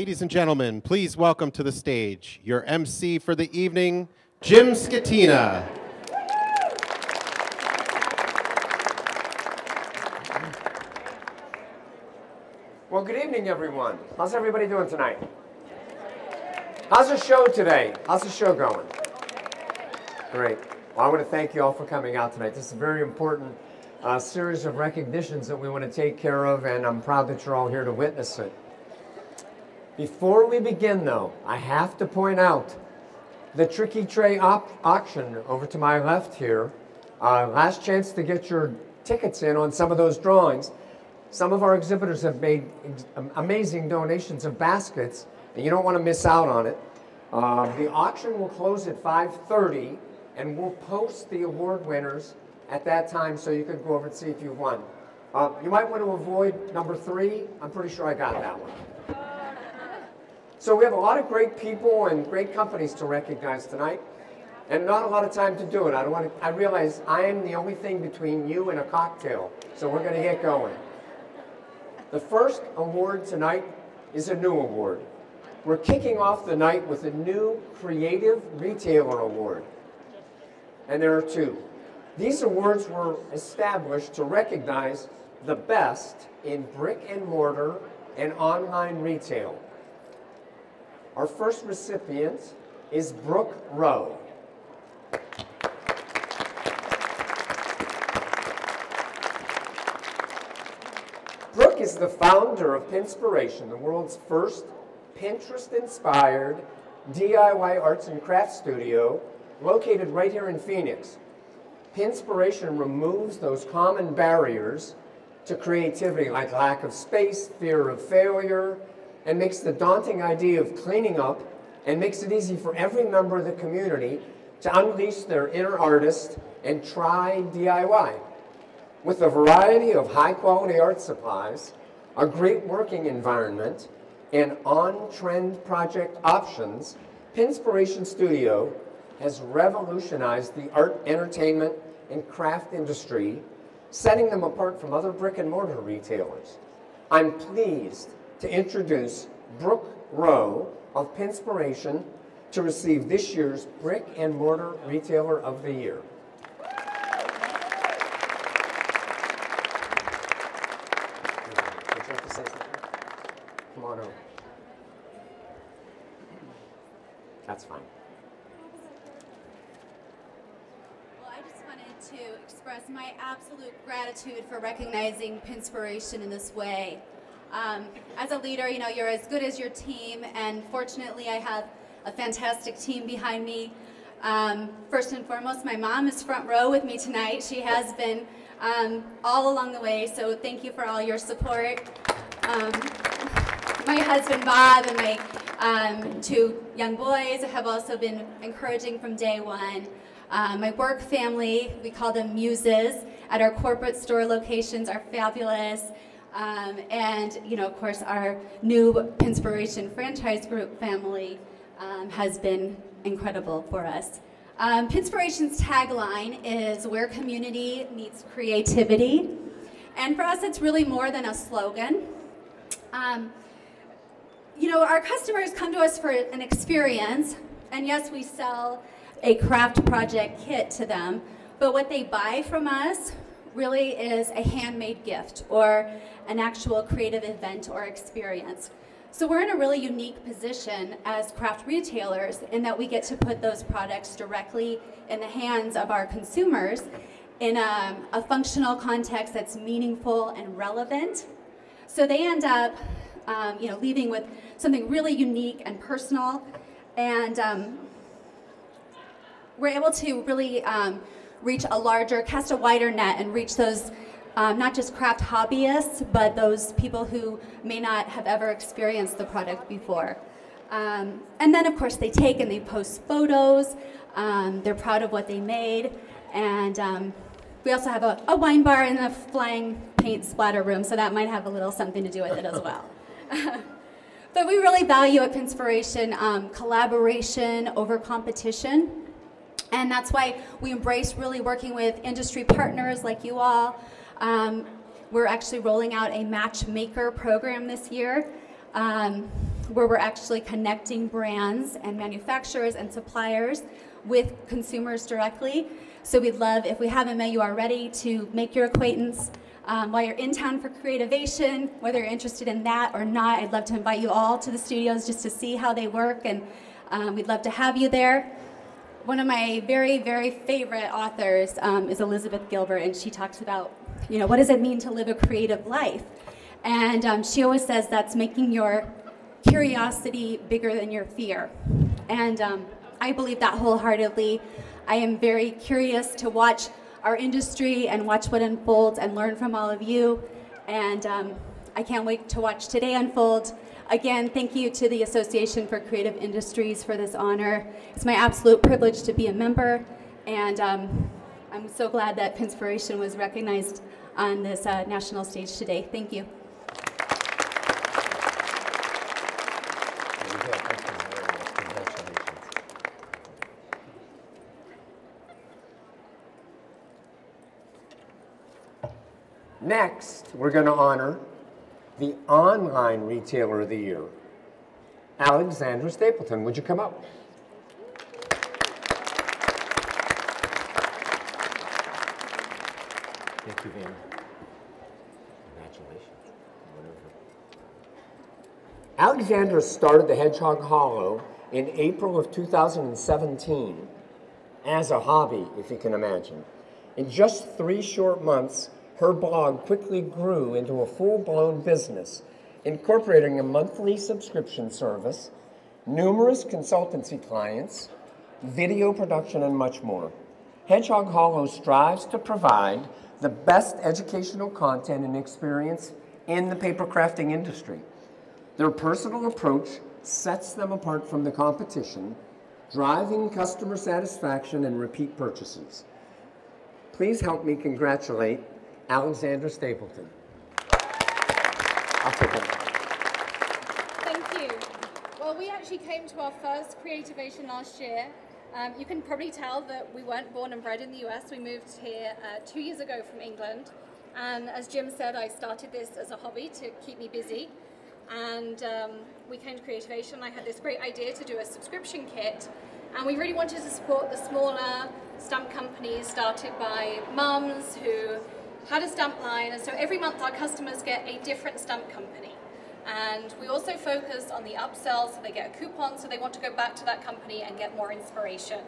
Ladies and gentlemen, please welcome to the stage your MC for the evening, Jim Scatina. Well, good evening, everyone. How's everybody doing tonight? How's the show today? How's the show going? Great. Well, I want to thank you all for coming out tonight. This is a very important series of recognitions that we want to take care of, and I'm proud that you're all here to witness it. Before we begin, though, I have to point out the Tricky Tray auction over to my left here. Last chance to get your tickets in on some of those drawings. Some of our exhibitors have made amazing donations of baskets, and you don't want to miss out on it. The auction will close at 5:30, and we'll post the award winners at that time so you can go over and see if you won. You might want to avoid number 3. I'm pretty sure I got that one. So we have a lot of great people and great companies to recognize tonight, and not a lot of time to do it. I realize I am the only thing between you and a cocktail, so we're going to get going. The first award tonight is a new award. We're kicking off the night with a new Creative Retailer Award. And there are 2. These awards were established to recognize the best in brick and mortar and online retail. Our first recipient is Brooke Rowe. Brooke is the founder of Pinspiration, the world's first Pinterest-inspired DIY arts and crafts studio located right here in Phoenix. Pinspiration removes those common barriers to creativity like lack of space, fear of failure, and makes the daunting idea of cleaning up and makes it easy for every member of the community to unleash their inner artist and try DIY. With a variety of high-quality art supplies, a great working environment, and on-trend project options, Pinspiration Studio has revolutionized the art, entertainment, and craft industry, setting them apart from other brick-and-mortar retailers. I'm pleased to introduce Brooke Rowe of Pinspiration to receive this year's Brick and Mortar Retailer of the Year. Would you like to say something? Come on over. That's fine. Well, I just wanted to express my absolute gratitude for recognizing Pinspiration in this way. As a leader, you know, you're as good as your team, and fortunately I have a fantastic team behind me. First and foremost, my mom is front row with me tonight. She has been all along the way, so thank you for all your support. My husband Bob and my 2 young boys have also been encouraging from day one. My work family, we call them muses, at our corporate store locations are fabulous. And, you know, of course, our new Pinspiration franchise group family has been incredible for us. Pinspiration's tagline is where community meets creativity. And for us, it's really more than a slogan. You know, our customers come to us for an experience, and yes, we sell a craft project kit to them, but what they buy from us really is a handmade gift or an actual creative event or experience. So we're in a really unique position as craft retailers in that we get to put those products directly in the hands of our consumers in a functional context that's meaningful and relevant. So they end up you know, leaving with something really unique and personal, and we're able to really cast a wider net and reach those not just craft hobbyists, but those people who may not have ever experienced the product before. And then, of course, they take and they post photos. They're proud of what they made. And we also have a wine bar and a flying paint splatter room, so that might have a little something to do with it as well. But we really value at Pinspiration collaboration over competition. And that's why we embrace really working with industry partners like you all. We're actually rolling out a matchmaker program this year. where we're actually connecting brands and manufacturers and suppliers with consumers directly. So we'd love, if we haven't met you already, to make your acquaintance while you're in town for Creativation, whether you're interested in that or not. I'd love to invite you all to the studios just to see how they work, and we'd love to have you there. One of my very, very favorite authors is Elizabeth Gilbert, and she talks about, what does it mean to live a creative life? And she always says that's making your curiosity bigger than your fear. And I believe that wholeheartedly. I am very curious to watch our industry and watch what unfolds and learn from all of you. And I can't wait to watch today unfold. Again, thank you to the Association for Creative Industries for this honor. It's my absolute privilege to be a member, and I'm so glad that Pinspiration was recognized on this national stage today. Thank you. Next, we're going to honor the Online Retailer of the Year, Alexandra Stapleton. Would you come up? Thank you, Van. Congratulations. Alexandra started the Hedgehog Hollow in April of 2017 as a hobby, if you can imagine. In just 3 short months, her blog quickly grew into a full-blown business, incorporating a monthly subscription service, numerous consultancy clients, video production, and much more. Hedgehog Hollow strives to provide the best educational content and experience in the paper crafting industry. Their personal approach sets them apart from the competition, driving customer satisfaction and repeat purchases. Please help me congratulate Alexandra Stapleton. I'll take it. Thank you. Well, we actually came to our first Creativation last year. You can probably tell that we weren't born and bred in the US. We moved here 2 years ago from England. And as Jim said, I started this as a hobby to keep me busy. And we came to Creativation. I had this great idea to do a subscription kit. And we really wanted to support the smaller stamp companies started by mums who had a stamp line, and so every month our customers get a different stamp company. And we also focus on the upsell, so they get a coupon, so they want to go back to that company and get more inspiration.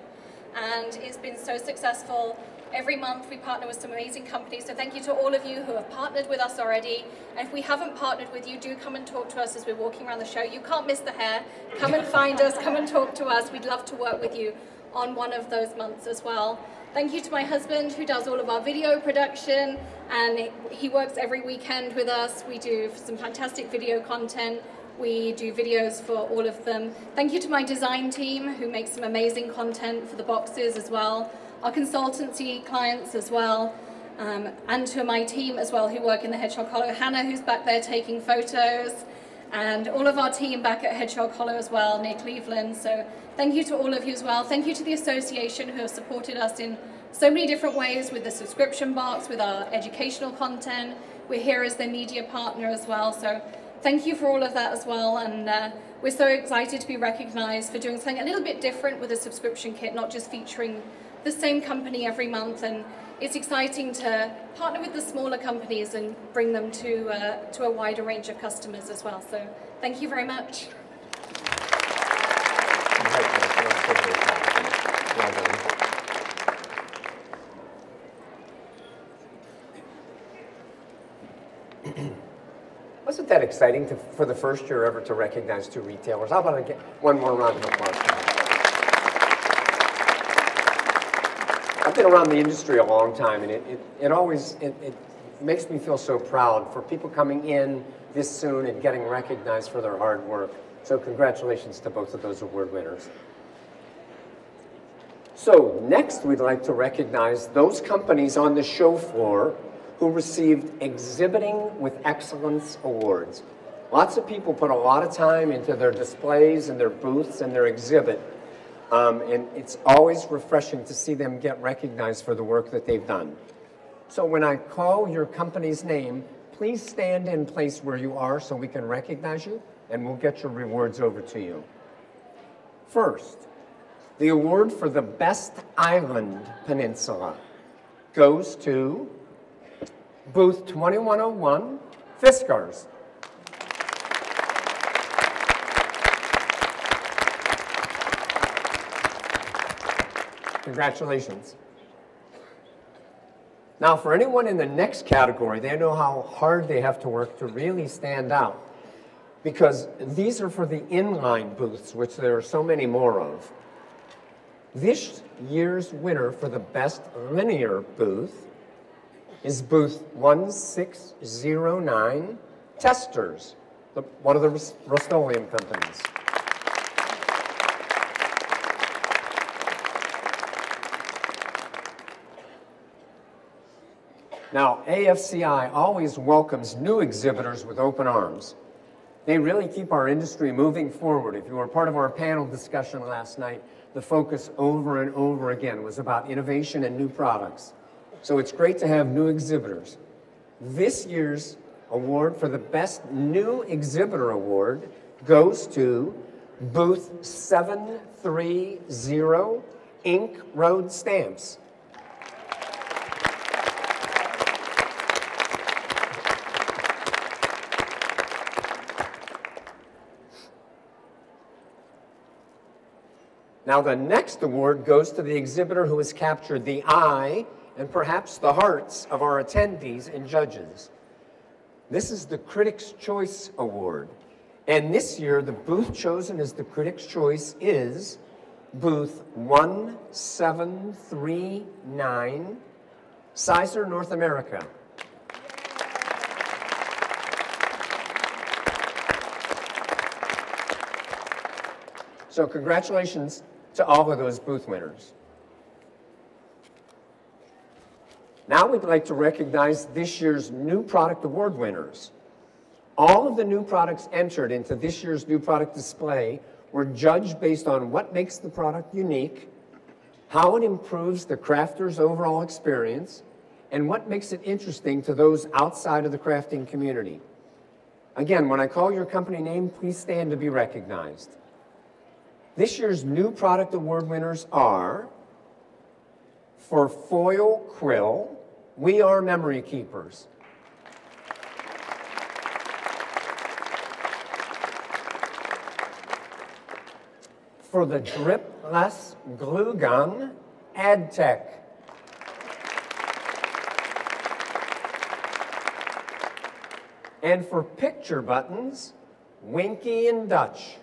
And it's been so successful. Every month we partner with some amazing companies, so thank you to all of you who have partnered with us already. And if we haven't partnered with you, do come and talk to us as we're walking around the show. You can't miss the hair. Come and find us, come and talk to us. We'd love to work with you on one of those months as well. Thank you to my husband who does all of our video production, and he works every weekend with us. We do some fantastic video content. We do videos for all of them. Thank you to my design team who makes some amazing content for the boxes as well. Our consultancy clients as well, and to my team as well who work in the Hedgehog Hollow. Hannah, who's back there taking photos, and all of our team back at Hedgehog Hollow as well, near Cleveland. So thank you to all of you as well. Thank you to the association who have supported us in so many different ways with the subscription box, with our educational content. We're here as their media partner as well. So thank you for all of that as well. And we're so excited to be recognized for doing something a little bit different with a subscription kit, not just featuring the same company every month. And it's exciting to partner with the smaller companies and bring them to a wider range of customers as well. So thank you very much. Wasn't that exciting for the first year ever to recognize 2 retailers? How about I get one more round of applause? I've been around the industry a long time, and it always makes me feel so proud for people coming in this soon and getting recognized for their hard work. So congratulations to both of those award winners. So next we'd like to recognize those companies on the show floor who received Exhibiting with Excellence Awards. Lots of people put a lot of time into their displays and their booths and their exhibit. And it's always refreshing to see them get recognized for the work that they've done. So when I call your company's name, please stand in place where you are so we can recognize you. and we'll get your rewards over to you. First, the award for the Best Island Peninsula goes to Booth 2101, Fiskars. Congratulations. Now, for anyone in the next category, they know how hard they have to work to really stand out, because these are for the inline booths, which there are so many more of. This year's winner for the Best Linear Booth is Booth 1609, Testers, one of the Rust-Oleum companies. Now, AFCI always welcomes new exhibitors with open arms. They really keep our industry moving forward. If you were part of our panel discussion last night, the focus over and over again was about innovation and new products. So it's great to have new exhibitors. This year's award for the Best New Exhibitor Award goes to Booth 730, Ink Road Stamps. Now, the next award goes to the exhibitor who has captured the eye and perhaps the hearts of our attendees and judges. This is the Critics' Choice Award. And this year, the booth chosen as the Critics' Choice is Booth 1739, Sizer, North America. So congratulations to all of those booth winners. Now we'd like to recognize this year's New Product Award winners. All of the new products entered into this year's new product display were judged based on what makes the product unique, how it improves the crafter's overall experience, and what makes it interesting to those outside of the crafting community. Again, when I call your company name, please stand to be recognized. This year's New Product Award winners are, for foil quill, We Are Memory Keepers. For the dripless glue gun, AdTech. And for picture buttons, Winky and Dutch.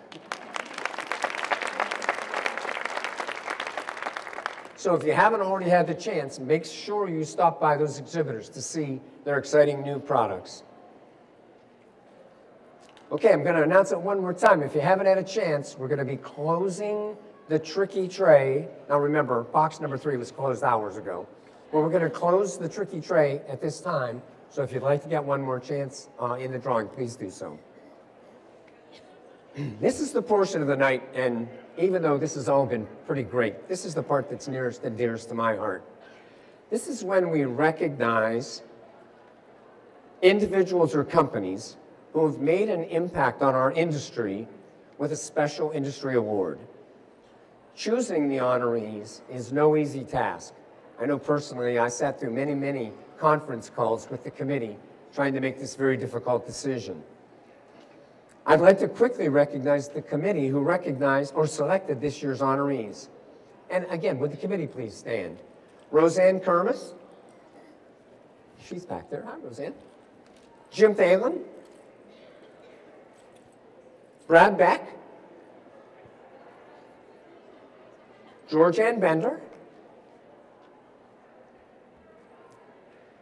So if you haven't already had the chance, make sure you stop by those exhibitors to see their exciting new products. Okay, I'm going to announce it one more time. If you haven't had a chance, we're going to be closing the Tricky Tray. Now remember, box number 3 was closed hours ago. Well, we're going to close the Tricky Tray at this time. So if you'd like to get one more chance in the drawing, please do so. This is the portion of the night, and even though this has all been pretty great, this is the part that's nearest and dearest to my heart. This is when we recognize individuals or companies who have made an impact on our industry with a special industry award. Choosing the honorees is no easy task. I know personally I sat through many, many conference calls with the committee trying to make this very difficult decision. I'd like to quickly recognize the committee who recognized or selected this year's honorees. And again, would the committee please stand? Roseanne Kermis. She's back there. Hi, Roseanne. Jim Thalen. Brad Beck. Georgianne Bender.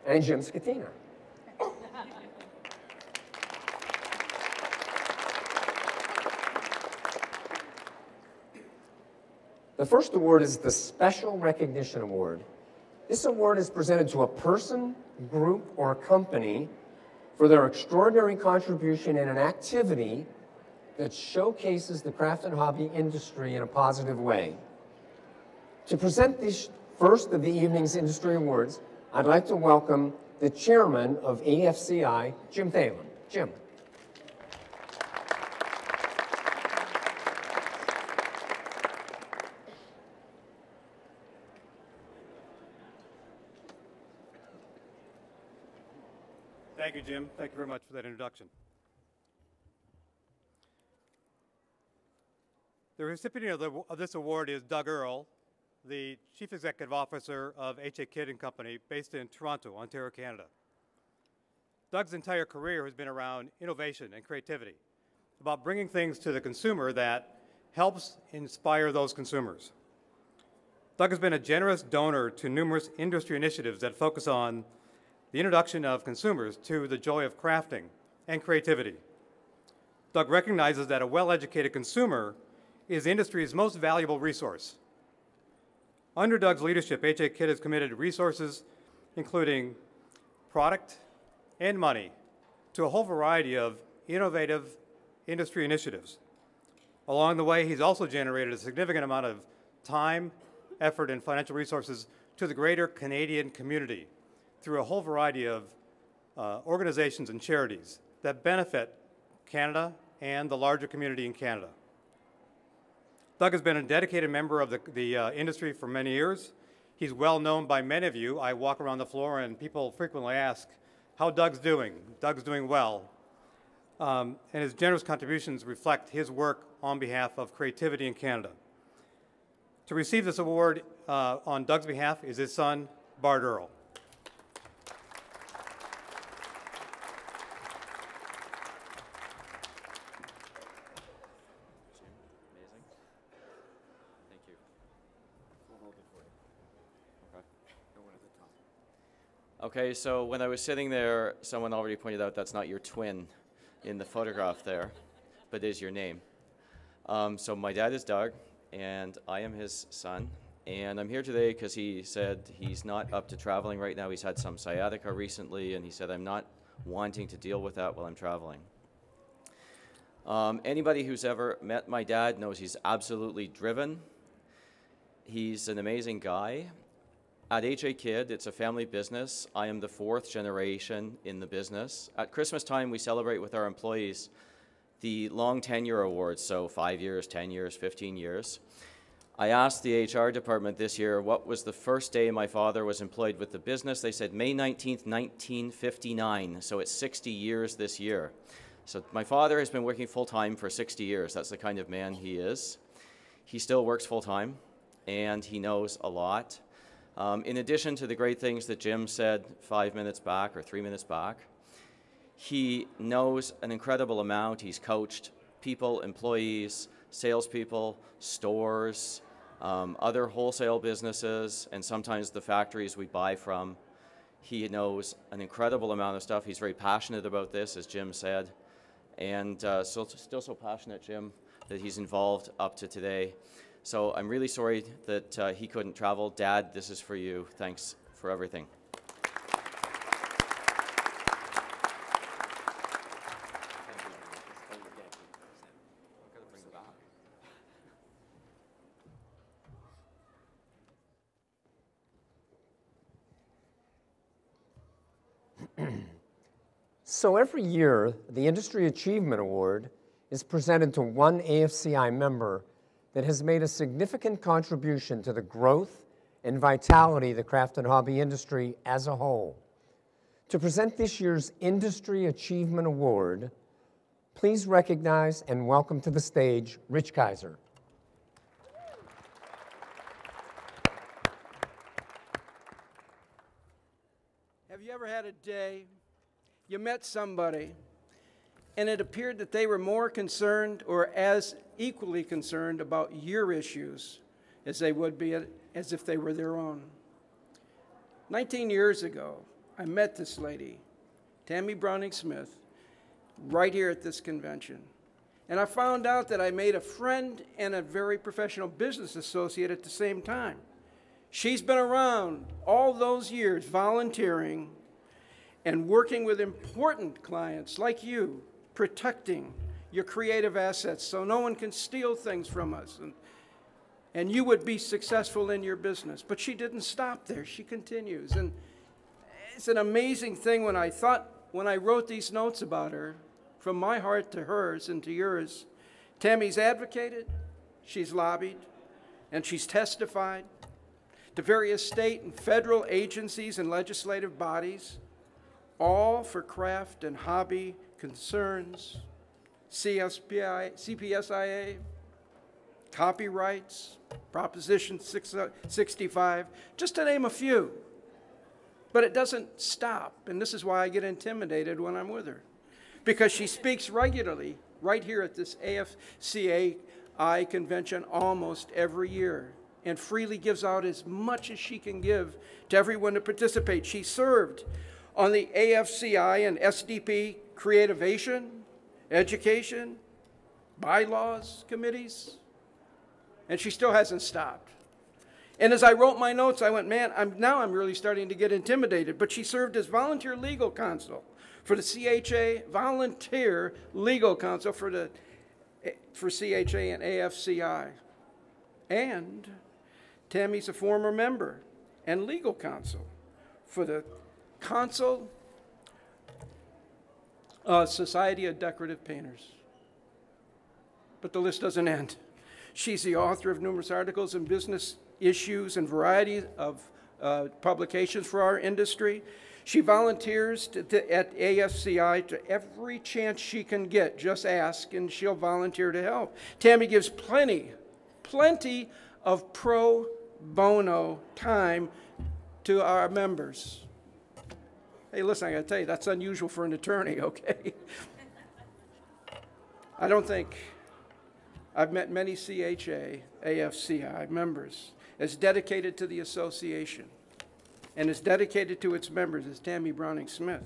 And Jim Scatina. The first award is the Special Recognition Award. This award is presented to a person, group, or company for their extraordinary contribution in an activity that showcases the craft and hobby industry in a positive way. To present this first of the evening's industry awards, I'd like to welcome the chairman of AFCI, Jim Thalen. Jim. Thank you, Jim. Thank you very much for that introduction. The recipient of this award is Doug Earle, the Chief Executive Officer of H.A. Kidd & Company, based in Toronto, Ontario, Canada. Doug's entire career has been around innovation and creativity, about bringing things to the consumer that helps inspire those consumers. Doug has been a generous donor to numerous industry initiatives that focus on the introduction of consumers to the joy of crafting and creativity. Doug recognizes that a well-educated consumer is the industry's most valuable resource. Under Doug's leadership, H.A. Kidd has committed resources, including product and money, to a whole variety of innovative industry initiatives. Along the way, he's also generated a significant amount of time, effort, and financial resources to the greater Canadian community through a whole variety of organizations and charities that benefit Canada and the larger community in Canada. Doug has been a dedicated member of the industry for many years. He's well known by many of you. I walk around the floor and people frequently ask how Doug's doing. Doug's doing well. And his generous contributions reflect his work on behalf of creativity in Canada. To receive this award on Doug's behalf is his son, Bart Earle. Okay, so when I was sitting there, someone already pointed out that's not your twin in the photograph there, but is your name. So my dad is Doug, and I am his son, and I'm here today because he said he's not up to traveling right now. He's had some sciatica recently, and he said, I'm not wanting to deal with that while I'm traveling. Anybody who's ever met my dad knows he's absolutely driven. He's an amazing guy. At H.A. Kidd, it's a family business. I am the 4th generation in the business. At Christmas time, we celebrate with our employees the long tenure awards, so 5 years, 10 years, 15 years. I asked the HR department this year what was the first day my father was employed with the business. They said May 19th, 1959, so it's 60 years this year. So my father has been working full-time for 60 years. That's the kind of man he is. He still works full-time, and he knows a lot. In addition to the great things that Jim said 5 minutes back or 3 minutes back, he knows an incredible amount. He's coached people, employees, salespeople, stores, other wholesale businesses, and sometimes the factories we buy from. He knows an incredible amount of stuff. He's very passionate about this, as Jim said, and still so passionate, Jim, that he's involved up to today. So I'm really sorry that he couldn't travel. Dad, this is for you. Thanks for everything. So every year, the Industry Achievement Award is presented to one AFCI member that has made a significant contribution to the growth and vitality of the craft and hobby industry as a whole. To present this year's Industry Achievement Award, please recognize and welcome to the stage Rich Kaiser. Have you ever had a day you met somebody and it appeared that they were more concerned or as equally concerned about your issues as they would be as if they were their own? 19 years ago, I met this lady, Tammy Browning-Smith, right here at this convention. And I found out that I made a friend and a very professional business associate at the same time. She's been around all those years volunteering and working with important clients like you, protecting your creative assets so no one can steal things from us, and you would be successful in your business. But she didn't stop there. She continues. And it's an amazing thing when I wrote these notes about her, from my heart to hers and to yours, Tammy's advocated, she's lobbied, and she's testified to various state and federal agencies and legislative bodies all for craft and hobby concerns, CPSIA, copyrights, Proposition 65, just to name a few. But it doesn't stop, and this is why I get intimidated when I'm with her, because she speaks regularly right here at this AFCI convention almost every year and freely gives out as much as she can give to everyone to participate. She served on the AFCI and SDP Creativation, Education, Bylaws committees, and she still hasn't stopped. And as I wrote my notes, I went, man, now I'm really starting to get intimidated. But she served as volunteer legal counsel for the CHA, volunteer legal counsel for CHA and AFCI. And Tammy's a former member and legal counsel for the Society of Decorative Painters. But the list doesn't end. She's the author of numerous articles in business issues and variety of publications for our industry. She volunteers at AFCI to every chance she can get. Just ask and she'll volunteer to help. Tammy gives plenty of pro bono time to our members. Hey, listen, I gotta tell you, that's unusual for an attorney, okay? I don't think I've met many CHA, AFCI members as dedicated to the association and as dedicated to its members as Tammy Browning-Smith.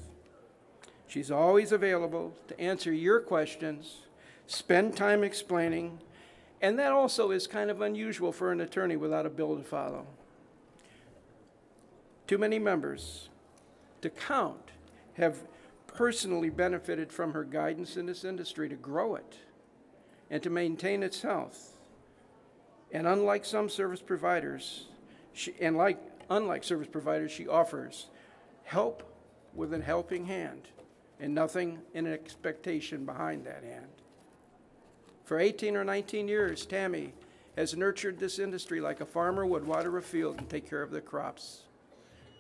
She's always available to answer your questions, spend time explaining, and that also is kind of unusual for an attorney without a bill to follow. Too many members to count have personally benefited from her guidance in this industry to grow it and to maintain its health. And unlike some service providers, she offers help with a helping hand and nothing in expectation behind that hand. For 18 or 19 years, Tammy has nurtured this industry like a farmer would water a field and take care of the crops.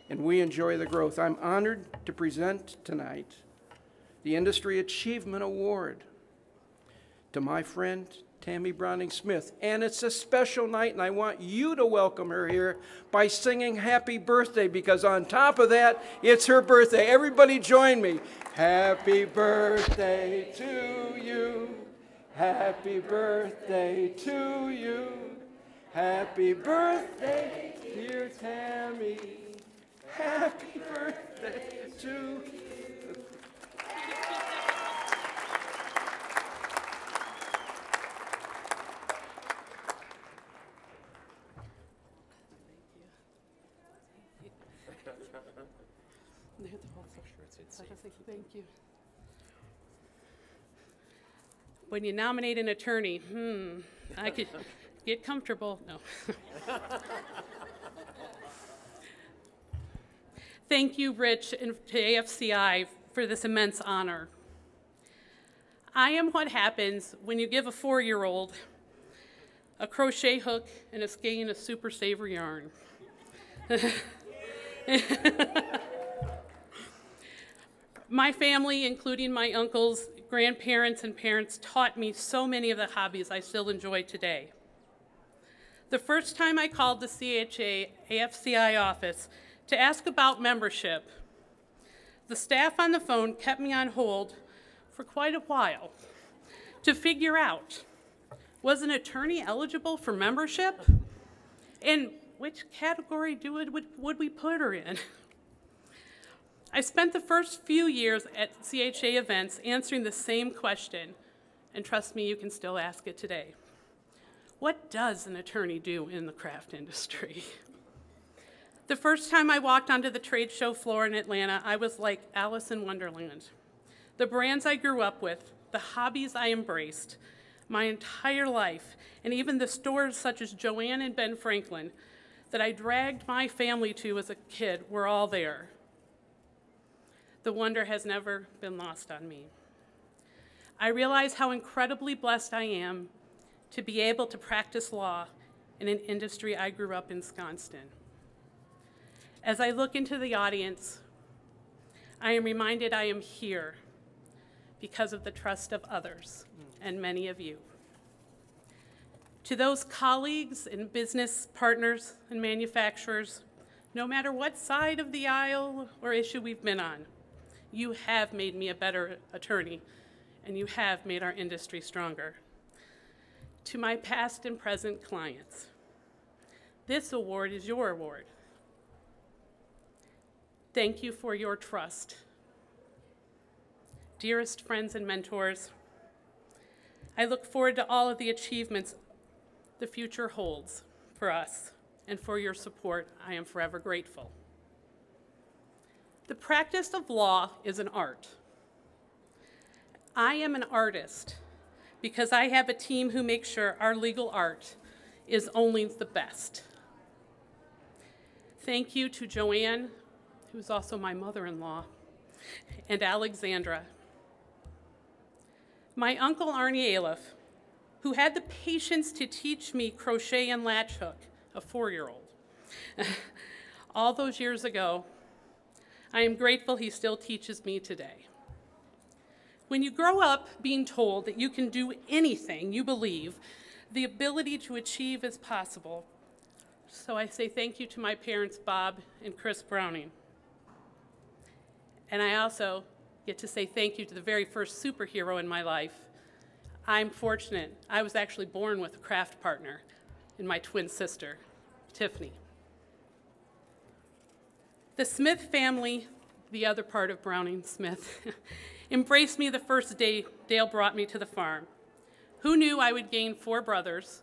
And we enjoy the growth. I'm honored to present tonight the Industry Achievement Award to my friend Tammy Browning-Smith. And it's a special night, and I want you to welcome her here by singing happy birthday, because on top of that, it's her birthday. Everybody join me. Happy birthday to you. Happy birthday to you. Happy birthday, dear Tammy. Happy birthday to you. Thank you. When you nominate an attorney, I could get comfortable. No. Thank you, Rich, and to AFCI for this immense honor. I am what happens when you give a 4-year-old a crochet hook and a skein of super saver yarn. My family, including my uncles, grandparents, and parents, taught me so many of the hobbies I still enjoy today. The first time I called the CHA AFCI office to ask about membership, the staff on the phone kept me on hold for quite a while to figure out, was an attorney eligible for membership? And which category would we put her in? I spent the first few years at CHA events answering the same question, and trust me, you can still ask it today. What does an attorney do in the craft industry? The first time I walked onto the trade show floor in Atlanta, I was like Alice in Wonderland. The brands I grew up with, the hobbies I embraced, my entire life, and even the stores such as Joann and Ben Franklin that I dragged my family to as a kid were all there. The wonder has never been lost on me. I realize how incredibly blessed I am to be able to practice law in an industry I grew up ensconced in. As I look into the audience, I am reminded I am here because of the trust of others, and many of you. To those colleagues and business partners and manufacturers, no matter what side of the aisle or issue we've been on, you have made me a better attorney, and you have made our industry stronger. To my past and present clients, this award is your award. Thank you for your trust. Dearest friends and mentors, I look forward to all of the achievements the future holds for us, and for your support, I am forever grateful. The practice of law is an art. I am an artist because I have a team who makes sure our legal art is only the best. Thank you to Joanne, who's also my mother-in-law, and Alexandra. My uncle Arnie Aleph, who had the patience to teach me crochet and latch hook, a 4-year-old. All those years ago, I am grateful he still teaches me today. When you grow up being told that you can do anything you believe, the ability to achieve is possible. So I say thank you to my parents, Bob and Chris Browning. And I also get to say thank you to the very first superhero in my life. I'm fortunate. I was actually born with a craft partner in my twin sister, Tiffany. The Smith family, the other part of Browning Smith, embraced me the first day Dale brought me to the farm. Who knew I would gain 4 brothers,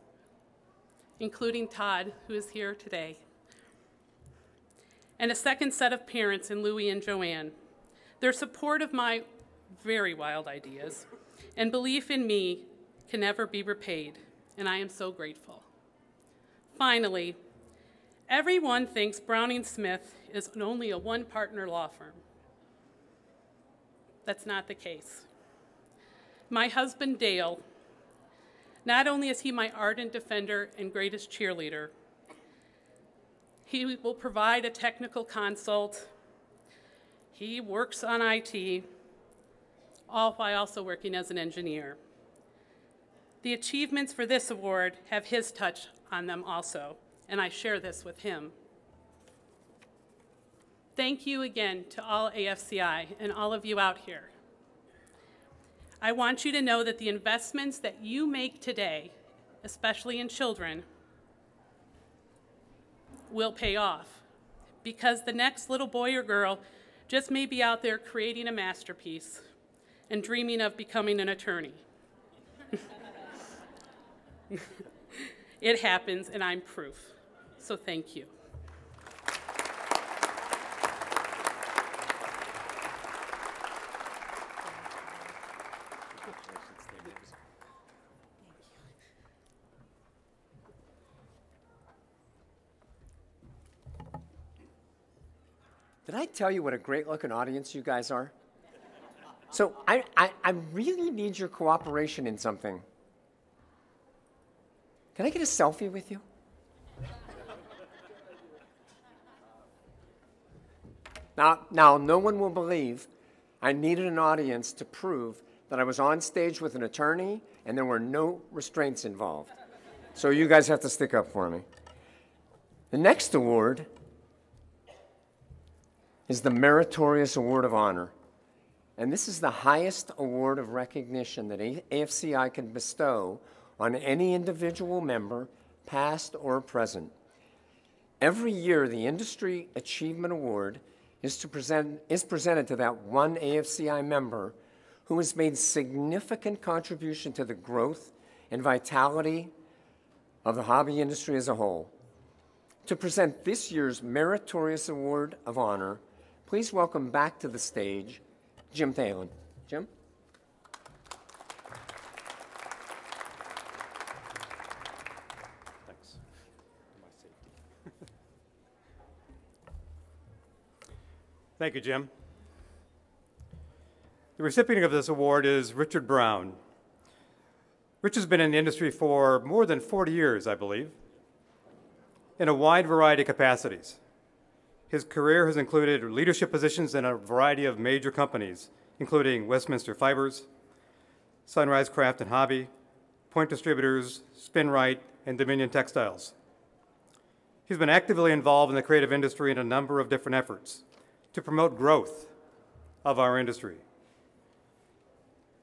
including Todd, who is here today, and a second set of parents in Louie and Joanne. Their support of my very wild ideas and belief in me can never be repaid, and I am so grateful. Finally, everyone thinks Browning Smith is only a one-partner law firm. That's not the case. My husband, Dale, not only is he my ardent defender and greatest cheerleader, he will provide a technical consult. He works on IT, all while also working as an engineer. The achievements for this award have his touch on them also, and I share this with him. Thank you again to all AFCI and all of you out here. I want you to know that the investments that you make today, especially in children, will pay off, because the next little boy or girl just may be out there creating a masterpiece and dreaming of becoming an attorney. It happens, and I'm proof. So thank you. Did I tell you what a great-looking audience you guys are? So I really need your cooperation in something. Can I get a selfie with you? Now, no one will believe I needed an audience to prove that I was on stage with an attorney and there were no restraints involved. So you guys have to stick up for me. The next award is the Meritorious Award of Honor. And this is the highest award of recognition that AFCI can bestow on any individual member, past or present. Every year, the Industry Achievement Award is presented to that one AFCI member who has made significant contribution to the growth and vitality of the hobby industry as a whole. To present this year's Meritorious Award of Honor, please welcome back to the stage Jim Thalen. Jim? Thanks. My safety. Thank you, Jim. The recipient of this award is Richard Brown. Rich has been in the industry for more than 40 years, I believe, in a wide variety of capacities. His career has included leadership positions in a variety of major companies, including Westminster Fibers, Sunrise Craft and Hobby, Point Distributors, Spinrite, and Dominion Textiles. He's been actively involved in the creative industry in a number of different efforts to promote growth of our industry.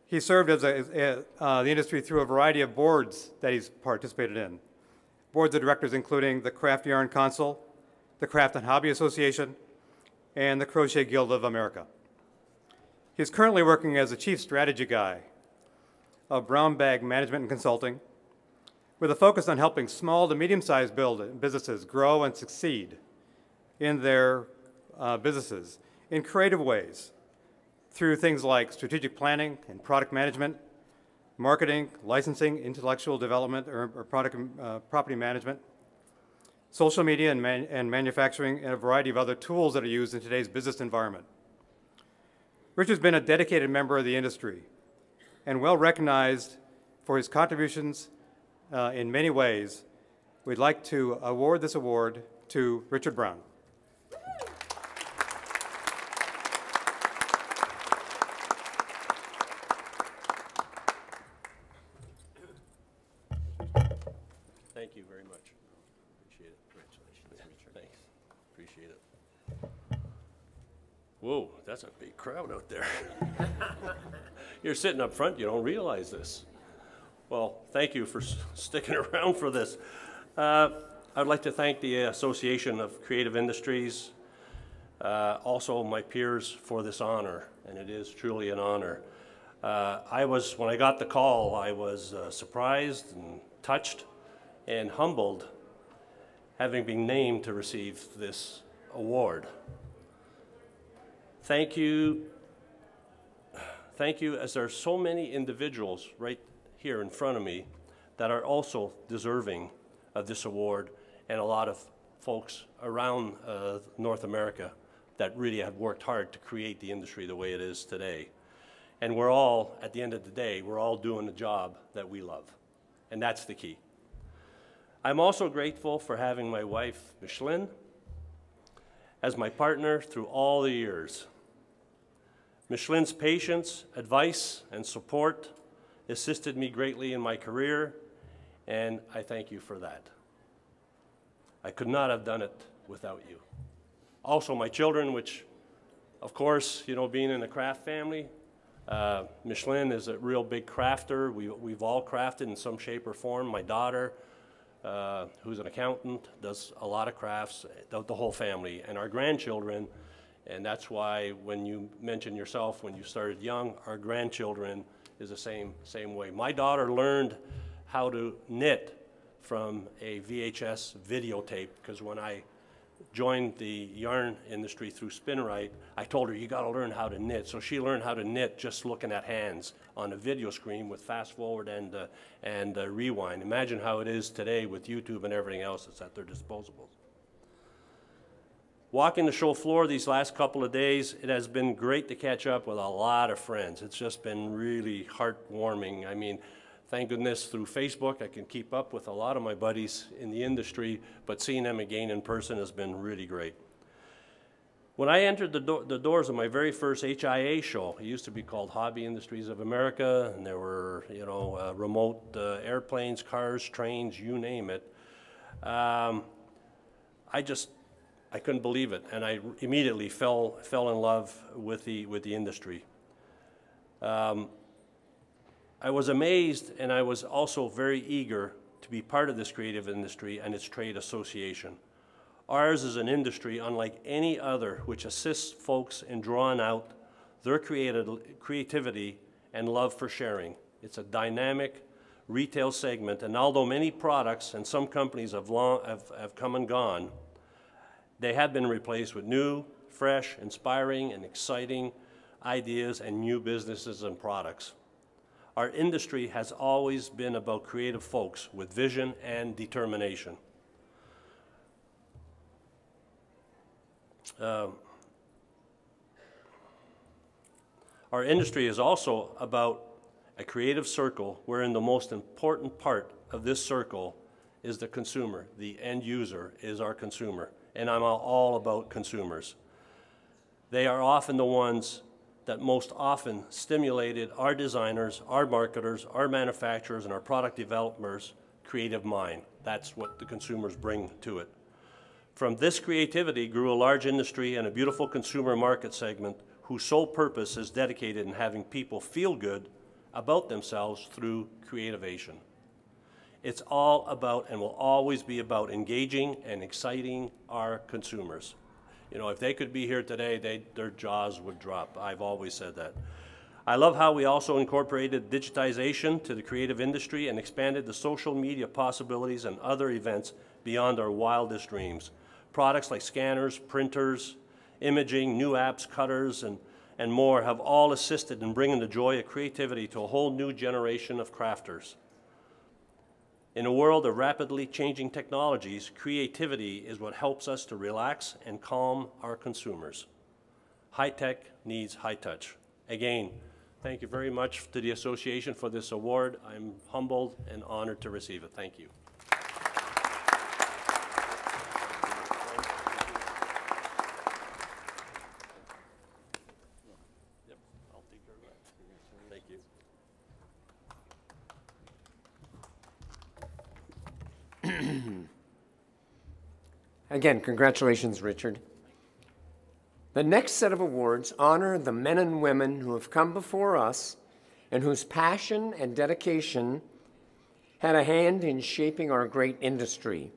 He served as the industry through a variety of boards that he's participated in. Boards of directors including the Craft Yarn Council, the Craft and Hobby Association, and the Crochet Guild of America. He's currently working as the chief strategy guy of Brown Bag Management and Consulting, with a focus on helping small to medium-sized businesses grow and succeed in their businesses in creative ways through things like strategic planning and product management, marketing, licensing, intellectual development, or property management, social media and manufacturing, and a variety of other tools that are used in today's business environment. Richard's been a dedicated member of the industry and well recognized for his contributions in many ways. We'd like to award this award to Richard Brown. Thank you very much. Appreciate it. Congratulations. Thanks. Appreciate it. Whoa, that's a big crowd out there. You're sitting up front, you don't realize this. Well, thank you for sticking around for this. I'd like to thank the Association of Creative Industries, also my peers for this honor, and it is truly an honor. When I got the call, I was surprised and touched and humbled having been named to receive this award. Thank you, as there are so many individuals right here in front of me that are also deserving of this award, and a lot of folks around North America that really have worked hard to create the industry the way it is today. And we're all, at the end of the day, we're all doing the job that we love, and that's the key. I'm also grateful for having my wife, Micheline, as my partner through all the years. Micheline's patience, advice, and support assisted me greatly in my career, and I thank you for that. I could not have done it without you. Also, my children, which, of course, you know, being in a craft family, Micheline is a real big crafter. We've all crafted in some shape or form. My daughter, who's an accountant, does a lot of crafts, the whole family, and our grandchildren. And that's why when you mentioned yourself, when you started young, our grandchildren is the same way. My daughter learned how to knit from a VHS videotape, because when I joined the yarn industry through Spinrite, I told her, you gotta learn how to knit. So she learned how to knit just looking at hands on a video screen with fast forward and rewind. Imagine how it is today with YouTube and everything else that's at their disposal. Walking the show floor these last couple of days, it has been great to catch up with a lot of friends. It's just been really heartwarming. I mean, thank goodness through Facebook I can keep up with a lot of my buddies in the industry, but seeing them again in person has been really great. When I entered the doors of my very first HIA show, it used to be called Hobby Industries of America, and there were, you know, remote airplanes, cars, trains, you name it. I couldn't believe it, and I immediately fell in love with the industry. I was amazed, and I was also very eager to be part of this creative industry and its trade association. Ours is an industry unlike any other, which assists folks in drawing out their creativity and love for sharing. It's a dynamic retail segment, and although many products and some companies have come and gone, they have been replaced with new, fresh, inspiring, and exciting ideas and new businesses and products. Our industry has always been about creative folks with vision and determination. Our industry is also about a creative circle wherein the most important part of this circle is the consumer. The end user is our consumer. and I'm all about consumers. They are often the ones that most often stimulated our designers, our marketers, our manufacturers, and our product developers' creative mind. That's what the consumers bring to it. From this creativity grew a large industry and a beautiful consumer market segment whose sole purpose is dedicated in having people feel good about themselves through creativation. It's all about and will always be about engaging and exciting our consumers. You know, if they could be here today, their jaws would drop. I've always said that. I love how we also incorporated digitization to the creative industry and expanded the social media possibilities and other events beyond our wildest dreams. Products like scanners, printers, imaging, new apps, cutters, and more have all assisted in bringing the joy of creativity to a whole new generation of crafters. In a world of rapidly changing technologies, creativity is what helps us to relax and calm our consumers. High tech needs high touch. Again, thank you very much to the association for this award. I'm humbled and honored to receive it. Thank you. Yep, I'll take care of that. Thank you. Again, congratulations, Richard. The next set of awards honor the men and women who have come before us and whose passion and dedication had a hand in shaping our great industry.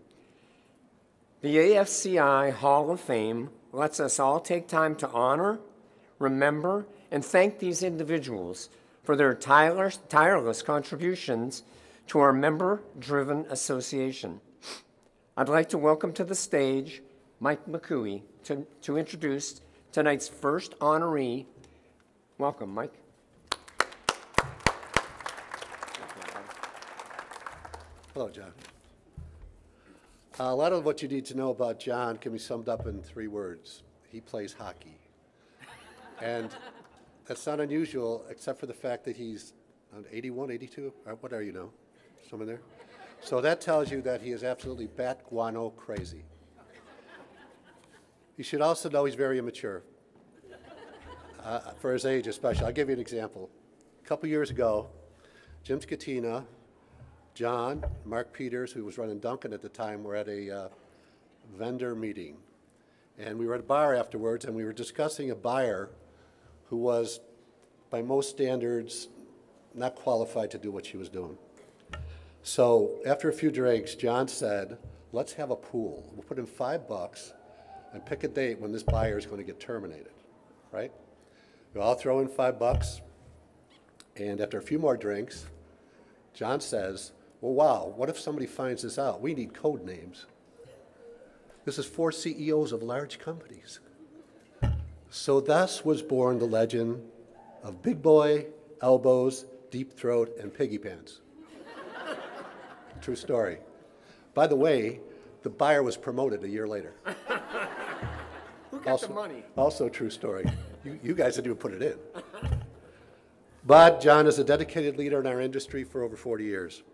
The AFCI Hall of Fame lets us all take time to honor, remember, and thank these individuals for their tireless contributions to our member-driven association. I'd like to welcome to the stage Mike McCooey to introduce tonight's first honoree. Welcome, Mike. Hello, John. A lot of what you need to know about John can be summed up in 3 words. He plays hockey. And that's not unusual, except for the fact that he's 81, 82? What are you now? Someone there? So that tells you that he is absolutely bat guano crazy. You should also know he's very immature, for his age especially. I'll give you an example. A couple years ago, Jim Scatina, John, Mark Peters, who was running Duncan at the time, were at a vendor meeting. And we were at a bar afterwards, and we were discussing a buyer who was, by most standards, not qualified to do what she was doing. So after a few drinks, John said, let's have a pool. We'll put in $5 and pick a date when this buyer is going to get terminated, right? We all throw in $5, and after a few more drinks, John says, well, wow, what if somebody finds this out? We need code names. This is 4 CEOs of large companies. So thus was born the legend of Big Boy, Elbows, Deep Throat, and Piggy Pants. True story. By the way, the buyer was promoted a year later. Who got the money? Also true story. You guys didn't even put it in. But John is a dedicated leader in our industry for over 40 years.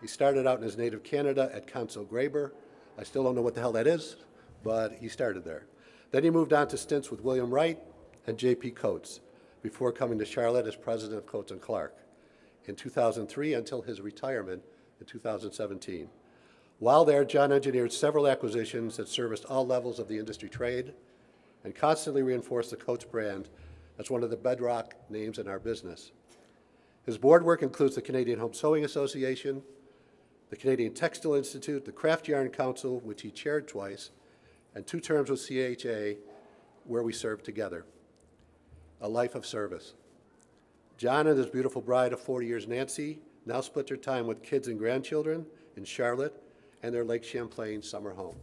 He started out in his native Canada at Council Graber. I still don't know what the hell that is, but he started there. Then he moved on to stints with William Wright and J.P. Coates before coming to Charlotte as president of Coates & Clark in 2003 until his retirement in 2017. While there, John engineered several acquisitions that serviced all levels of the industry trade and constantly reinforced the Coates brand as one of the bedrock names in our business. His board work includes the Canadian Home Sewing Association, the Canadian Textile Institute, the Craft Yarn Council, which he chaired twice, and 2 terms with CHA, where we served together. A life of service. John and his beautiful bride of 40 years, Nancy, now split their time with kids and grandchildren in Charlotte and their Lake Champlain summer home.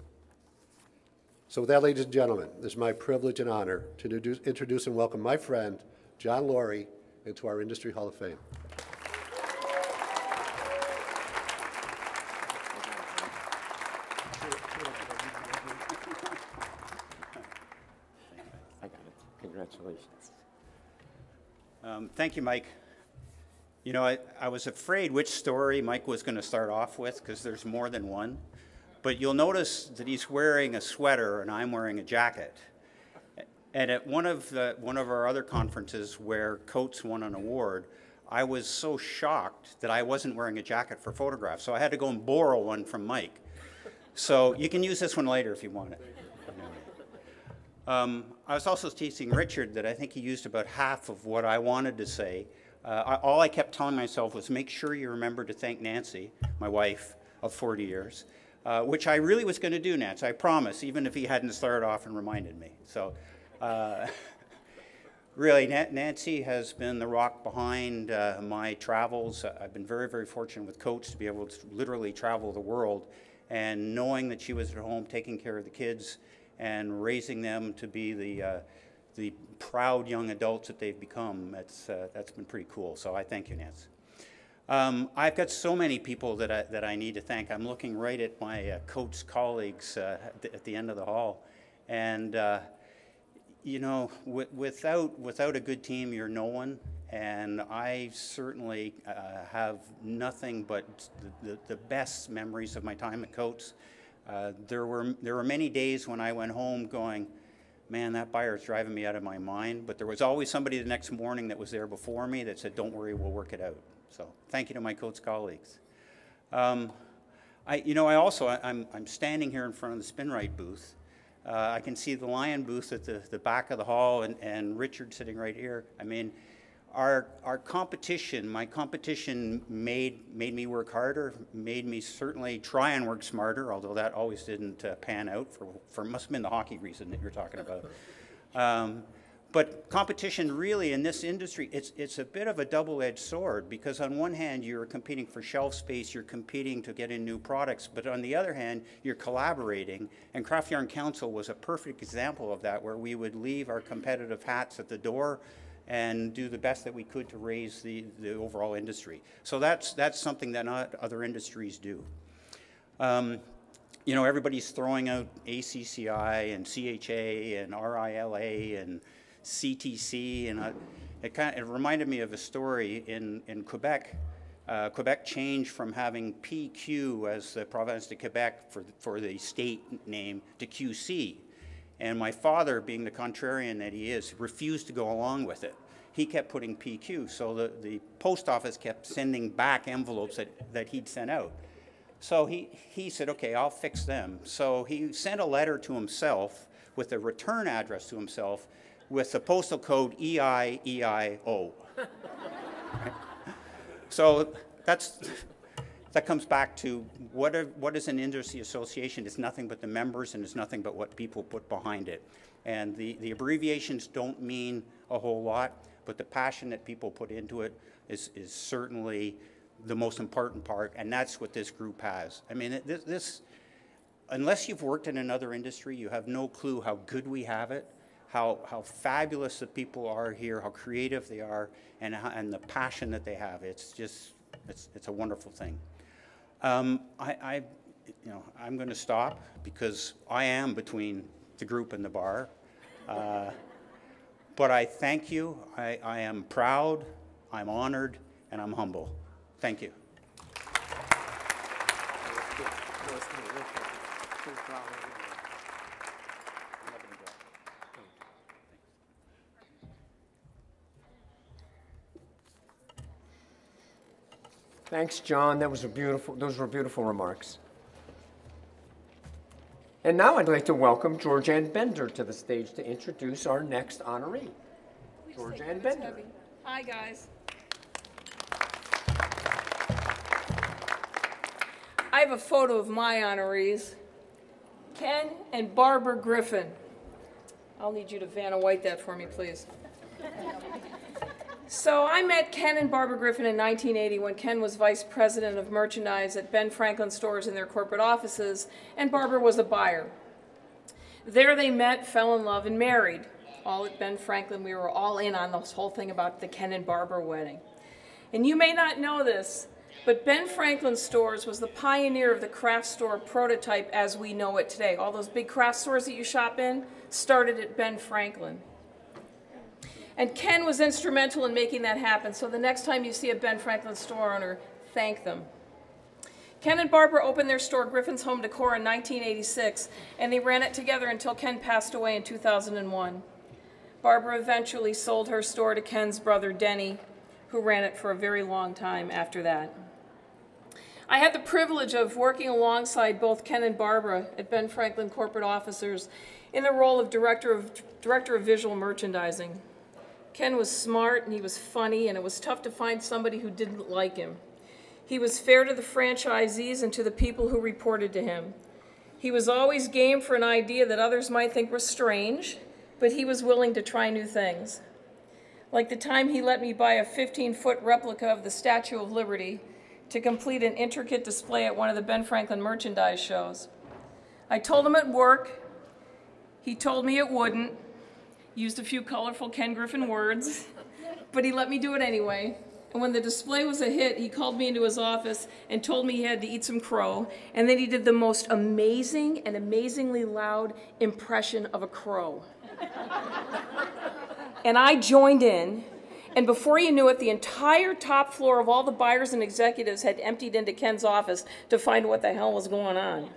So with that, ladies and gentlemen, it is my privilege and honor to introduce and welcome my friend, John Laurie, into our Industry Hall of Fame. I got it. Congratulations. Thank you, Mike. You know, I was afraid which story Mike was going to start off with because there's more than one. but you'll notice that he's wearing a sweater and I'm wearing a jacket. And at one of our other conferences where Coates won an award, I was so shocked that I wasn't wearing a jacket for photographs, so I had to go and borrow one from Mike. So you can use this one later if you want it. I was also teaching Richard that I think he used about half of what I wanted to say. All I kept telling myself was make sure you remember to thank Nancy, my wife of 40 years, which I really was going to do, Nancy, I promise, even if he hadn't started off and reminded me. So really, Nancy has been the rock behind my travels. I've been very, very fortunate with Coates to be able to literally travel the world, and knowing that she was at home taking care of the kids and raising them to be the proud young adults that they've become, that's been pretty cool. So I thank you, Nancy. I've got so many people that I need to thank. I'm looking right at my Coates colleagues at the end of the hall, and you know, without a good team, you're no one. And I certainly have nothing but the best memories of my time at Coates. There were many days when I went home going, man, that buyer's driving me out of my mind. But there was always somebody the next morning that was there before me that said, don't worry, we'll work it out. So thank you to my Coates colleagues. I'm standing here in front of the SpinRite booth. I can see the Lion booth at the back of the hall, and Richard sitting right here. I mean, our competition, my competition made me work harder, made me certainly try and work smarter, although that always didn't pan out for must have been the hockey reason that you're talking about. But competition really in this industry, it's a bit of a double-edged sword, because on one hand you're competing for shelf space, you're competing to get in new products, but on the other hand you're collaborating, and Craft Yarn Council was a perfect example of that, where we would leave our competitive hats at the door and do the best that we could to raise the overall industry. So that's something that not other industries do. You know, everybody's throwing out ACCI and CHA and RILA and CTC, and it reminded me of a story in Quebec. Quebec changed from having PQ as the Province de Quebec for the state name to QC. And my father, being the contrarian that he is, refused to go along with it. He kept putting PQ, so the post office kept sending back envelopes that he'd sent out. So he said, okay, I'll fix them. So he sent a letter to himself with a return address to himself with the postal code EIEIO. Right? So that comes back to what is an industry association? It's nothing but the members, and it's nothing but what people put behind it. And the abbreviations don't mean a whole lot, but the passion that people put into it is certainly the most important part, and that's what this group has. I mean, unless you've worked in another industry, you have no clue how good we have it, how fabulous the people are here, how creative they are, and the passion that they have. It's just, it's a wonderful thing. I'm going to stop because I am between the group and the bar. But I thank you. I am proud, I'm honored, and I'm humble. Thank you. Thanks, John. Those were beautiful remarks. And now I'd like to welcome Georgianne Bender to the stage to introduce our next honoree. Georgianne Bender. Hi, guys. I have a photo of my honorees, Ken and Barbara Griffin. I'll need you to Vanna White that for me, please. So I met Ken and Barbara Griffin in 1980 when Ken was vice president of merchandise at Ben Franklin stores in their corporate offices, and Barbara was a buyer. There they met, fell in love, and married. All at Ben Franklin. We were all in on this whole thing about the Ken and Barbara wedding. And you may not know this, but Ben Franklin Stores was the pioneer of the craft store prototype as we know it today. All those big craft stores that you shop in started at Ben Franklin. And Ken was instrumental in making that happen, so the next time you see a Ben Franklin store owner, thank them. Ken and Barbara opened their store, Griffin's Home Decor, in 1986, and they ran it together until Ken passed away in 2001. Barbara eventually sold her store to Ken's brother, Denny, who ran it for a very long time after that. I had the privilege of working alongside both Ken and Barbara at Ben Franklin corporate officers in the role of Director of Visual Merchandising. Ken was smart and he was funny, and it was tough to find somebody who didn't like him. He was fair to the franchisees and to the people who reported to him. He was always game for an idea that others might think was strange, but he was willing to try new things. Like the time he let me buy a 15-foot replica of the Statue of Liberty to complete an intricate display at one of the Ben Franklin merchandise shows. I told him it'd work. He told me it wouldn't. Used a few colorful Ken Griffin words, but he let me do it anyway. And when the display was a hit, he called me into his office and told me he had to eat some crow, and then he did the most amazing and amazingly loud impression of a crow. And I joined in, and before you knew it, the entire top floor of all the buyers and executives had emptied into Ken's office to find what the hell was going on.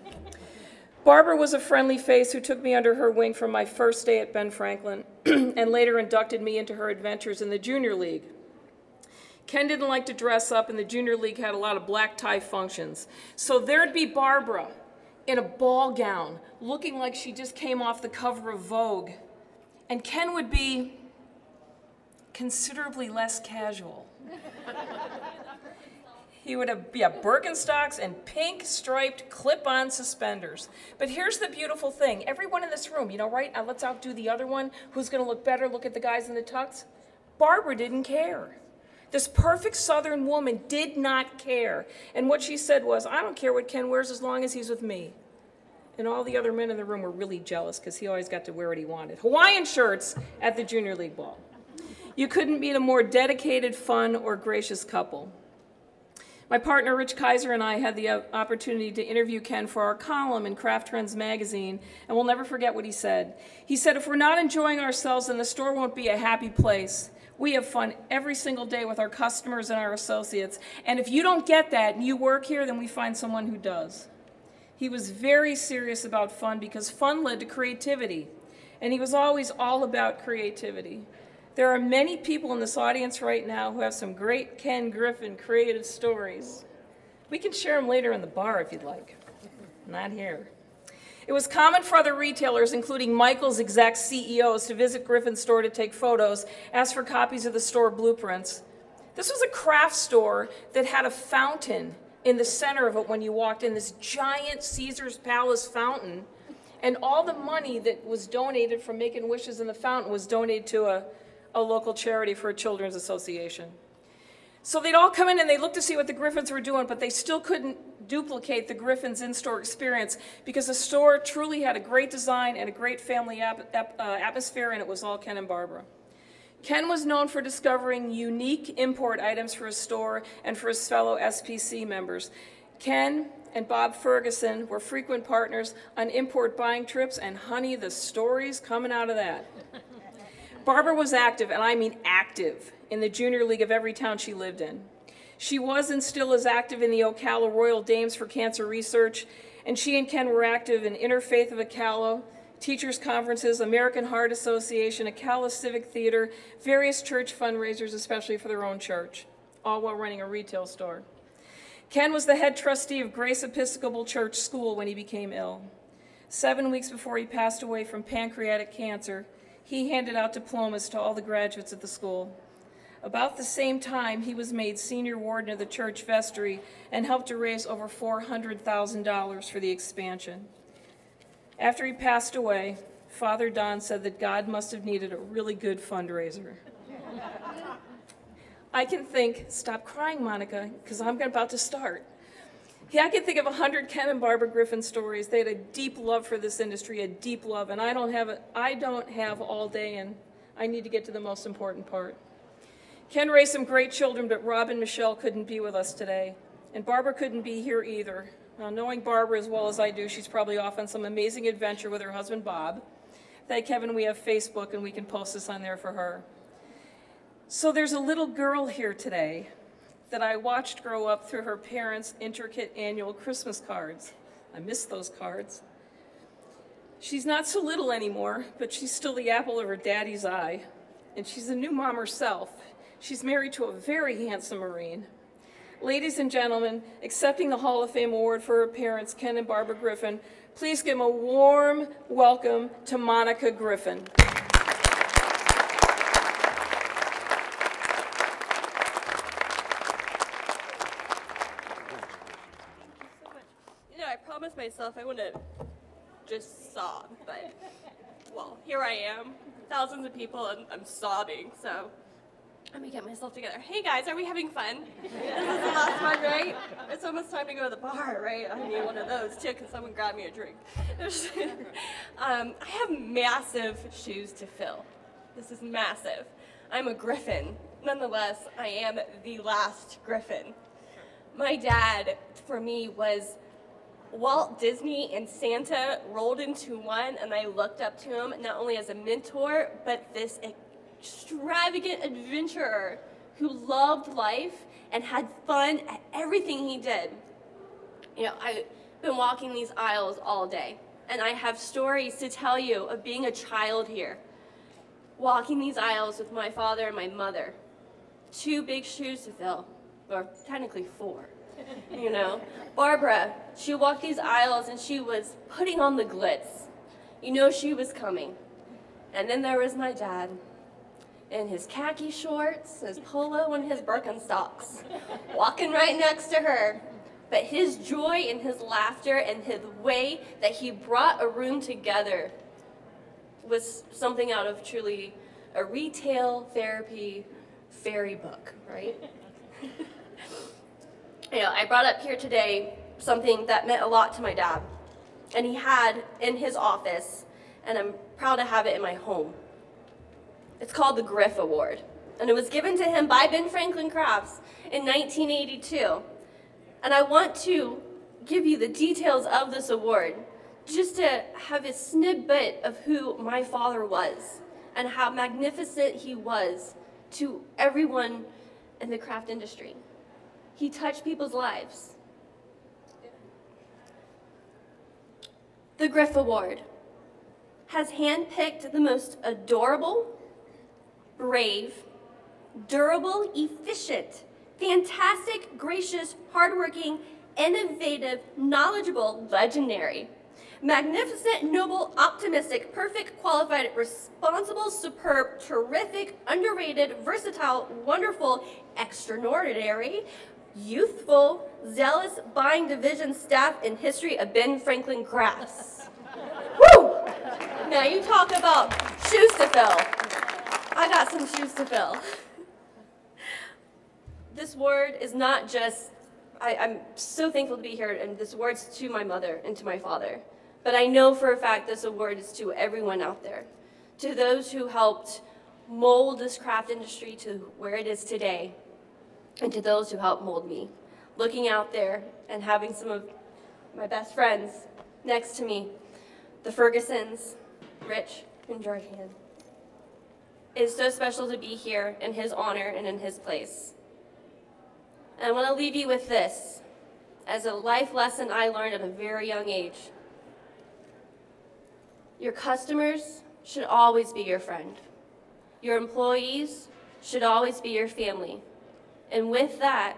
Barbara was a friendly face who took me under her wing from my first day at Ben Franklin and later inducted me into her adventures in the Junior League. Ken didn't like to dress up, and the Junior League had a lot of black tie functions. So there'd be Barbara in a ball gown, looking like she just came off the cover of Vogue. And Ken would be considerably less casual. He would have Birkenstocks and pink striped clip-on suspenders. But here's the beautiful thing. Everyone in this room, you know, right? Let's outdo the other one. Who's going to look better? Look at the guys in the tux. Barbara didn't care. This perfect Southern woman did not care. And what she said was, I don't care what Ken wears as long as he's with me. And all the other men in the room were really jealous because he always got to wear what he wanted. Hawaiian shirts at the Junior League ball. You couldn't meet a more dedicated, fun, or gracious couple. My partner, Rich Kaiser, and I had the opportunity to interview Ken for our column in Craft Trends magazine, and we'll never forget what he said. He said, if we're not enjoying ourselves, then the store won't be a happy place. We have fun every single day with our customers and our associates, and if you don't get that and you work here, then we find someone who does. He was very serious about fun because fun led to creativity, and he was always all about creativity. There are many people in this audience right now who have some great Ken Griffin creative stories. We can share them later in the bar if you'd like. Not here. It was common for other retailers, including Michael's exec CEOs, to visit Griffin's store to take photos, ask for copies of the store blueprints. This was a craft store that had a fountain in the center of it when you walked in, this giant Caesar's Palace fountain, and all the money that was donated from making wishes in the fountain was donated to a local charity for a children's association. So they'd all come in and they looked to see what the Griffins were doing, but they still couldn't duplicate the Griffins in-store experience because the store truly had a great design and a great family atmosphere, and it was all Ken and Barbara. Ken was known for discovering unique import items for his store and for his fellow SPC members. Ken and Bob Ferguson were frequent partners on import buying trips, and honey, the stories coming out of that. Barbara was active, and I mean active, in the Junior League of every town she lived in. She was and still is active in the Ocala Royal Dames for Cancer Research, and she and Ken were active in Interfaith of Ocala, Teachers Conferences, American Heart Association, Ocala Civic Theater, various church fundraisers, especially for their own church, all while running a retail store. Ken was the head trustee of Grace Episcopal Church School when he became ill. 7 weeks before he passed away from pancreatic cancer, he handed out diplomas to all the graduates at the school. About the same time, he was made senior warden of the church vestry and helped to raise over $400,000 for the expansion. After he passed away, Father Don said that God must have needed a really good fundraiser. I can think, stop crying, Monica, because I'm about to start. Yeah, I can think of 100 Ken and Barbara Griffin stories. They had a deep love for this industry, a deep love, and I don't have all day, and I need to get to the most important part. Ken raised some great children, but Rob and Michelle couldn't be with us today, and Barbara couldn't be here either. Now, knowing Barbara as well as I do, she's probably off on some amazing adventure with her husband, Bob. Thank heaven we have Facebook, and we can post this on there for her. So there's a little girl here today that I watched grow up through her parents' intricate annual Christmas cards. I miss those cards. She's not so little anymore, but she's still the apple of her daddy's eye. And she's a new mom herself. She's married to a very handsome Marine. Ladies and gentlemen, accepting the Hall of Fame award for her parents, Ken and Barbara Griffin, please give them a warm welcome to Monica Griffin. I promised myself I wouldn't just sob, but, well, here I am, thousands of people, and I'm sobbing, so let me get myself together. Hey guys, are we having fun? This is the last one, right? It's almost time to go to the bar, right? I need one of those too, because someone grab me a drink. I have massive shoes to fill. This is massive. I'm a Griffin. Nonetheless, I am the last Griffin. My dad, for me, was Walt Disney and Santa rolled into one, and I looked up to him not only as a mentor, but this extravagant adventurer who loved life and had fun at everything he did. You know, I've been walking these aisles all day, and I have stories to tell you of being a child here, walking these aisles with my father and my mother. 2 big shoes to fill, or technically 4. You know, Barbara, she walked these aisles and she was putting on the glitz. You know she was coming. And then there was my dad in his khaki shorts, his polo, and his Birkenstocks, walking right next to her. But his joy and his laughter and his way that he brought a room together was something out of truly a retail therapy fairy book, right? You know, I brought up here today something that meant a lot to my dad, and he had in his office, and I'm proud to have it in my home. It's called the Griff Award, and it was given to him by Ben Franklin Crafts in 1982. And I want to give you the details of this award, just to have a snippet of who my father was, and how magnificent he was to everyone in the craft industry. He touched people's lives. The Griff Award has handpicked the most adorable, brave, durable, efficient, fantastic, gracious, hardworking, innovative, knowledgeable, legendary, magnificent, noble, optimistic, perfect, qualified, responsible, superb, terrific, underrated, versatile, wonderful, extraordinary, youthful, zealous, buying division staff in history of Ben Franklin Crafts. Woo! Now you talk about shoes to fill. I got some shoes to fill. This word is not just, I'm so thankful to be here, and this word's to my mother and to my father. But I know for a fact this award is to everyone out there, to those who helped mold this craft industry to where it is today, and to those who helped mold me. Looking out there and having some of my best friends next to me, the Fergusons, Rich and Georgianne. It is so special to be here in his honor and in his place. And I want to leave you with this, as a life lesson I learned at a very young age. Your customers should always be your friend. Your employees should always be your family. And with that,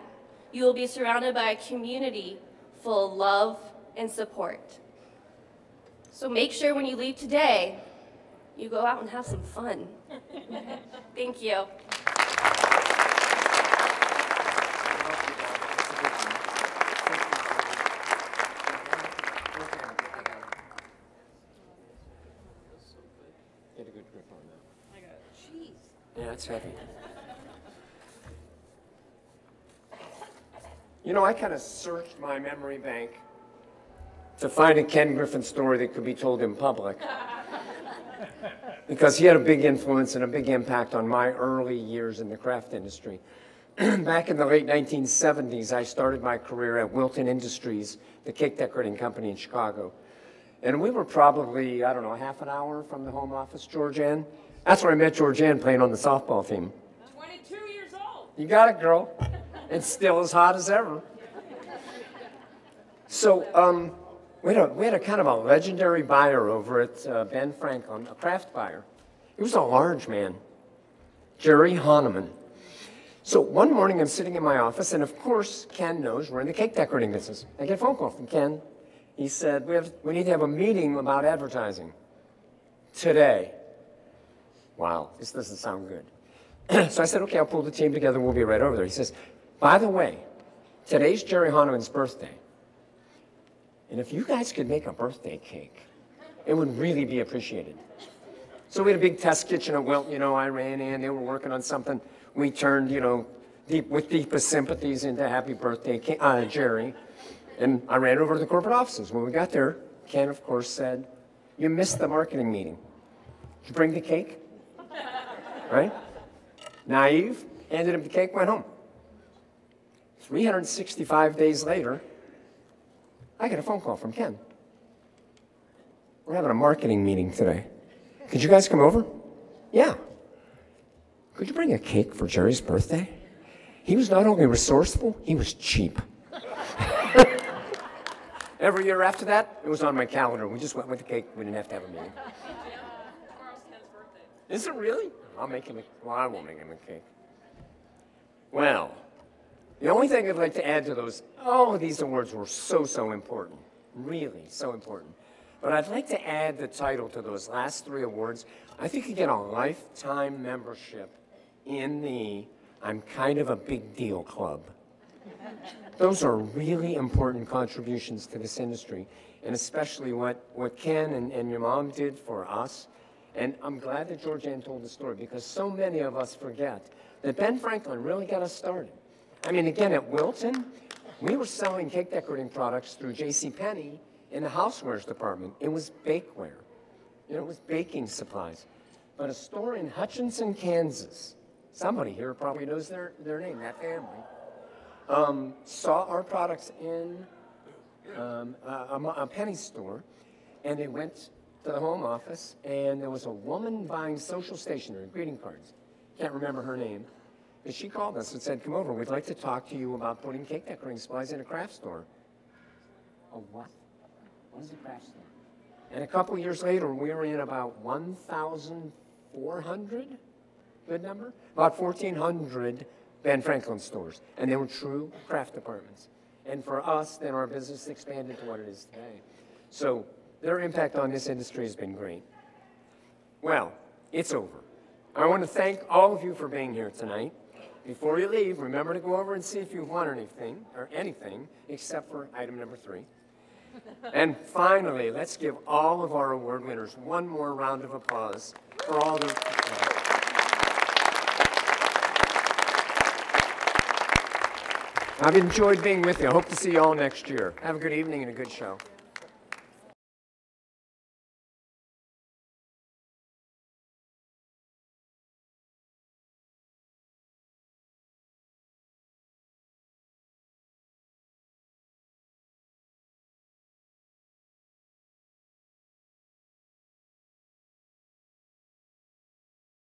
you will be surrounded by a community full of love and support. So make sure when you leave today, you go out and have some fun. Thank you. Get a good grip on that. I got it. Jeez. Yeah, it's heavy. You know, I kind of searched my memory bank to find a Ken Griffin story that could be told in public. Because he had a big influence and a big impact on my early years in the craft industry. Back in the late 1970s, I started my career at Wilton Industries, the cake decorating company in Chicago. And we were probably, I don't know, half an hour from the home office, Georgianne. That's where I met Georgianne playing on the softball team. 22 years old. You got it, girl. It's still as hot as ever. So we had a kind of a legendary buyer over at Ben Franklin, a craft buyer. He was a large man, Jerry Hahnemann. So one morning I'm sitting in my office, and of course Ken knows we're in the cake decorating business. I get a phone call from Ken. He said, we need to have a meeting about advertising today. Wow, this doesn't sound good. So I said, okay, I'll pull the team together. We'll be right over there. He says, by the way, today's Jerry Hahnemann's birthday. And if you guys could make a birthday cake, it would really be appreciated. So we had a big test kitchen at Wilt. You know, I ran in. They were working on something. We turned, you know, with deepest sympathies into happy birthday, Jerry. And I ran over to the corporate offices. When we got there, Ken, of course, said, you missed the marketing meeting. Did you bring the cake? Right? Naive, handed him the cake, went home. 365 days later, I get a phone call from Ken. We're having a marketing meeting today. Could you guys come over? Yeah. Could you bring a cake for Jerry's birthday? He was not only resourceful, he was cheap. Every year after that, it was on my calendar. We just went with the cake. We didn't have to have a meeting. Tomorrow's Ken's birthday. Is it really? I'll make him well, I won't make him a cake. Well, the only thing I'd like to add to those, all of these awards were so important. Really, so important. But I'd like to add the title to those last 3 awards. I think you get a lifetime membership in the I'm Kind of a Big Deal Club. Those are really important contributions to this industry, and especially what Ken and your mom did for us. And I'm glad that Georgianne told the story, because so many of us forget that Ben Franklin really got us started. I mean, again, at Wilton, we were selling cake decorating products through JCPenney in the housewares department. It was bakeware. You know, it was baking supplies. But a store in Hutchinson, Kansas, somebody here probably knows their name, that family, saw our products in a penny store, and they went to the home office, and there was a woman buying social stationery, greeting cards. Can't remember her name. But she called us and said, come over, we'd like to talk to you about putting cake decorating supplies in a craft store. A what? What is a craft store? And a couple years later, we were in about 1,400, good number? About 1,400 Ben Franklin stores, and they were true craft departments. And for us, then our business expanded to what it is today. So their impact on this industry has been great. Well, it's over. I want to thank all of you for being here tonight. Before you leave, remember to go over and see if you've won anything, except for item number 3. And finally, let's give all of our award winners one more round of applause for all their... I've enjoyed being with you. I hope to see you all next year. Have a good evening and a good show.